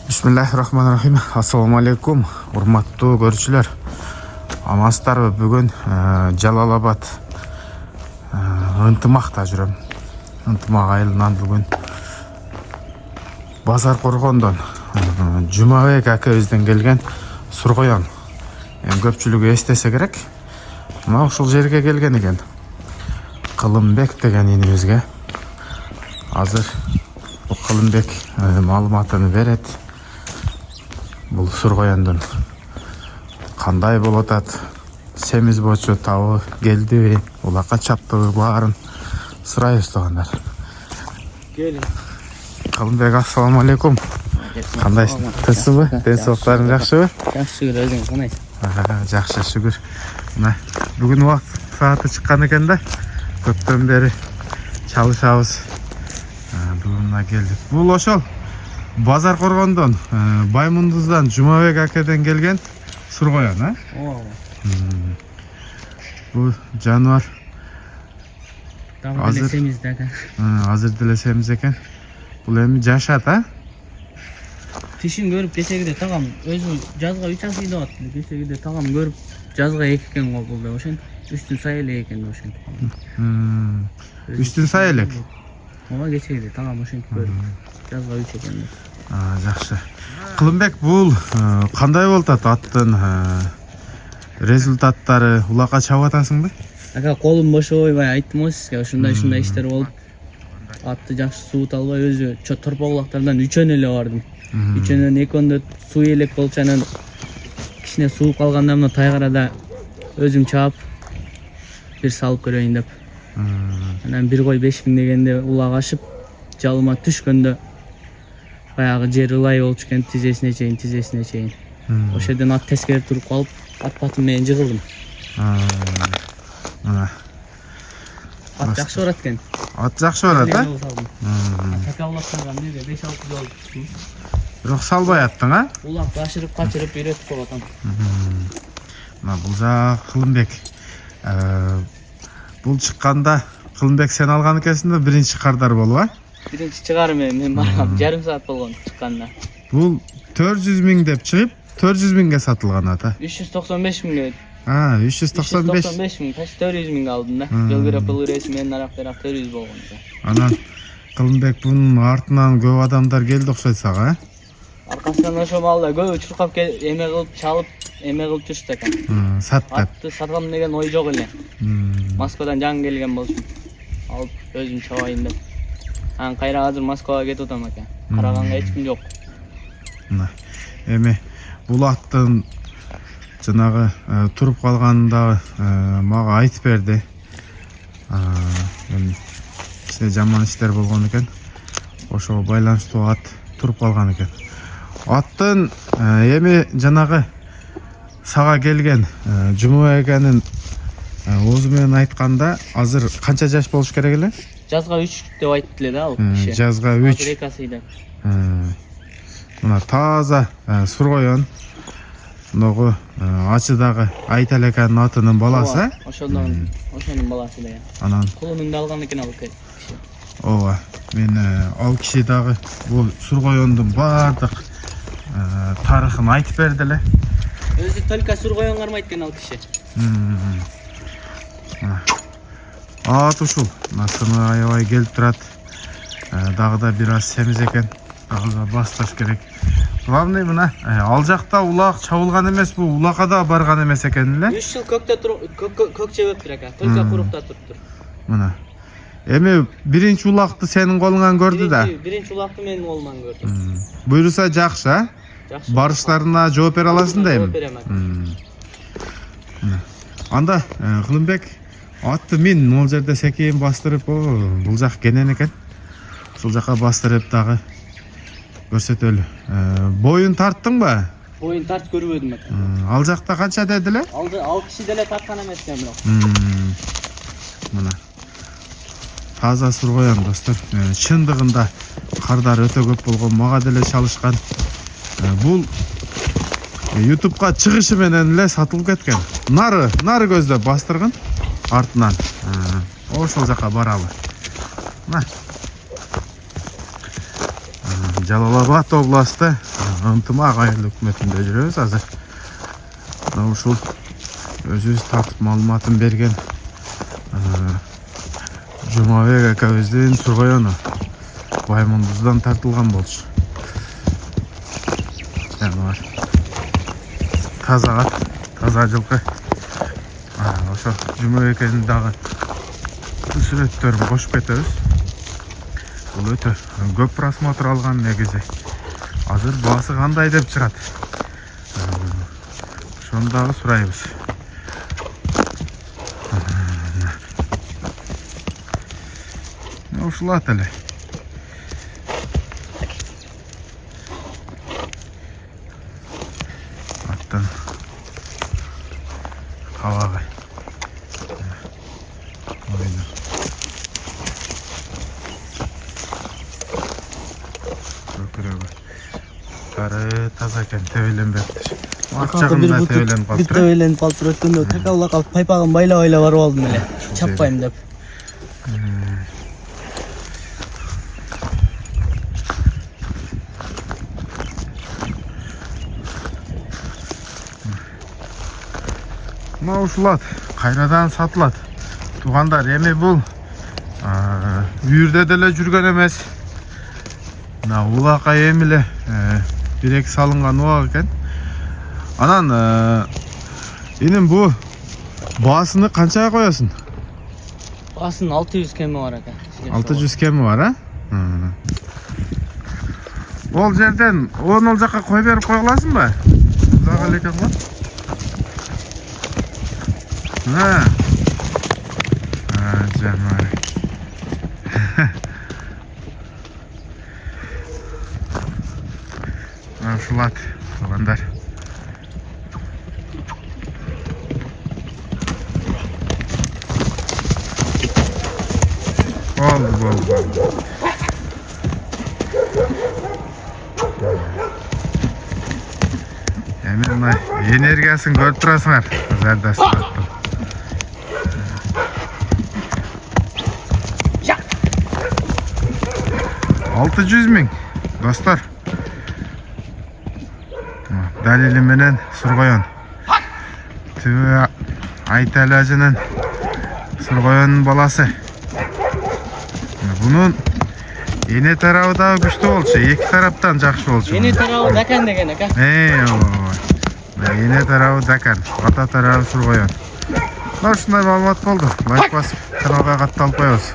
Bismillahirrahmanirrahim. Assalamu alaikum. Урматтуу көрүүчүлөр. Амастарбы бүгүн Жалалабад ынтымакта жүрөм. Ынтымак айылынан бүгүн Базар Коргондон Жумабек акебизден келген Сургоян. Көпчүлүгү эстесе керек. Мына ушул жерге келген экен. Кылымбек деген инибизге. Азыр бул Кылымбек маалыматын берет. Бұл Сургояндын кандай болуп атат, семиз болчу табы келдиби, улакка чаптыбы баарын сурайбыз туугандар. Келин. Кылымбек, ассаламу алейкум. Кандайсың? Тынчсыңбы? Ден соолуктарың жакшыбы? Жакшы, өзүң кандайсың? Жакшы, шүгүр. Мына бүгүн убакыт сааты чыккан экен да. Көптөн бери чалышабыз. Бүгүн келдик. Бул ошол Базар Коргондон, Баймундуздан, Жумабек акеден келген Сургоян, а? Бул жануар азыр делесемиз экен. Бул эми жашат, а? Тишин көрүп кечегиде тагам өзү жазга 3 ай дейт. Кечегиде тагам көрүп жазга 2 экен го бул да ошентип. Үстүн сай эле экен ошентип. Үстүн сай элек. Ооба кечегиде тагам ошентип көрүп жазга 3 экен. Жакшы. Кылымбек, бул кандай болуп атат аттын результаттары? Улакка чабып атасыңбы? Ака колум бошобой айттым го сизге, ушундай иштер болуп атты жакшы суут албай өзү торпоглактардан үчөн эле бардым. Үчөнөн экөөндө суу элек болчу, анан кичине сууп калганда мына тайгарада өзүм чаап бир салып көрөйүн деп. Анан бир кой 5000 дегенде улак ашып, жалыма түшкөндө баягы жер ылай болчу экен, тизесине чейин. Ошол жерден ат тескерип туруп калып, ат батым менен жыгылдым. Мына. Ат жакшы барат экен. Ат жакшы барат, а? Такаллаштарган бирге 5-6 жол түштүм. Бирок салбай аттың, а? Улак качырып үйрөтүп коюп атам. Мына бул жак Кылымбек. Бул чыкканда Кылымбек сен алган экенсиң да, биринчи кардар болуп, а? Биринчи чыгарым мен баргам, жарым саат болгон чыкканда. Бул 400 000 деп чыгып, 400 000ге сатылган ата. 395 000ге. 395 000, почти 400 000 алдым да. Жол пыл рейс менен арак 400 болгон. Анан Кылымбек бунун артынан көп адамдар келди окшойт сага, а? Аркасынан ошо маалда көбү чуркап эме кылып чалып, эме кылып жүрсү экен. Сат деп. Атты саткан деген ой жок эле. Москвадан жаңы келген болчу. Алып өзүм чабайын деп. Анан кайра азыр Москвага кетип атам экен. Караганга эч ким жок. Мына эми бул аттын жанагы туруп калганында мага айтып берди. Эми ичинде жаман иштер болгон экен. Ошого байланыштуу ат туруп калган экен. Аттын эми жанагы сага келген Жумабек акенин оозу менен айтканда азыр канча жаш болуш керек эле? Жазга 3 деп айтты эле да ал киши. Жазга 3. Рекасы деп. Мына таза Сургоян. Ногу ачыдагы Айтал экенин атынын баласы. Ошонун баласы да. Анан колунда алган экен ал киши. Ооба. Мен ал киши дагы бул Сургояндын бардык тарыхын айтып берди эле. Өзү только Сургоян кармайт экен ал киши. Ат ушул. Насыны аябай келип турат. Дагы да бир аз семиз экен. Дагы да басташ керек. Главный мына ал жакта улак чабылган эмес, бул улакка барган эмес экен эле. 3 жыл көктө көк чебептир ака. Только курукта туруптур. Мына. Эми биринчи улакты сенин колуңан көрдү да. Биринчи улакты менин колуман көрдүм. Буйруса жакшы, а? Жакшы. Барыштарына жооп бере аласың да эми. Анда Кылымбек атты мен ол жерде секейин бастырып, бул жак кенен экен. Ушул жака бастырып дагы көрсөтөлү. Боюн тарттыңбы? Боюн тарт көрбөдүм ака. Ал жакта канча деди эле? Ал киши деле тарткан эмес экен бирок. Мына таза Сургоян достор. Чындыгында кардар өтө көп болгон, мага деле чалышкан. Бул YouTube'га чыгышы менен эле сатылып кеткен. Нары көздөп бастырган артынан. Ошол жака баралы. Жалал Абад областы ынтымақ айыл өкмөтүндө жүрөбүз азыр. Мына ушул өзүбүз тартып маалыматын берген Жумабек акабыздын Сургоёну Баймундуздан тартылган болчу. Жаныбар таза ат, таза жылкы. Ошо Жумабек акенин дагы сүрөттөрүн кошуп кетебиз. Бул өтө көп просмотр алган негизи. Азыр баасы кандай деп чыгат. Ошону дагы сурайбыз. Ушул ат эле. Аттан кабагы. Кары таза экен, тебеленбептир. Акчагында тебеленип бир тебеленип калыптыр. Өткөндө такалла калып пайпагын байлап барып алдым эле. Чаппайм деп. Мына ушул ат кайрадан сатылат. Туугандар, эми бул үйүрдө деле жүргөн эмес. Мына улакай эми эле бирек салынган убак экен. Анан иним бу баасыны канчага коесуң? Баасын 600 кеми бар экен. 600 кеми бар, а? Ол жерден ол жака кой берип кое аласыңбы? Узак эле экен го. Жаным. Ушул ат, туугандар. Болду. Эми мына энергиясын көрүп турасыңар. Зардасын аттын. 600 миң, достор. Далили менен Сургоён. Түбү Айталы ажынын Сургоёнун баласы. Бунун эне тарабы да күчтүү болчу, эки тараптан жакшы болчу. Эне тарабы Дакан деген экен. Эне тарабы Дакан, ата тарабы Сургоён. Ушундай маалымат болду. Лайк басып, каналга катталып коебуз.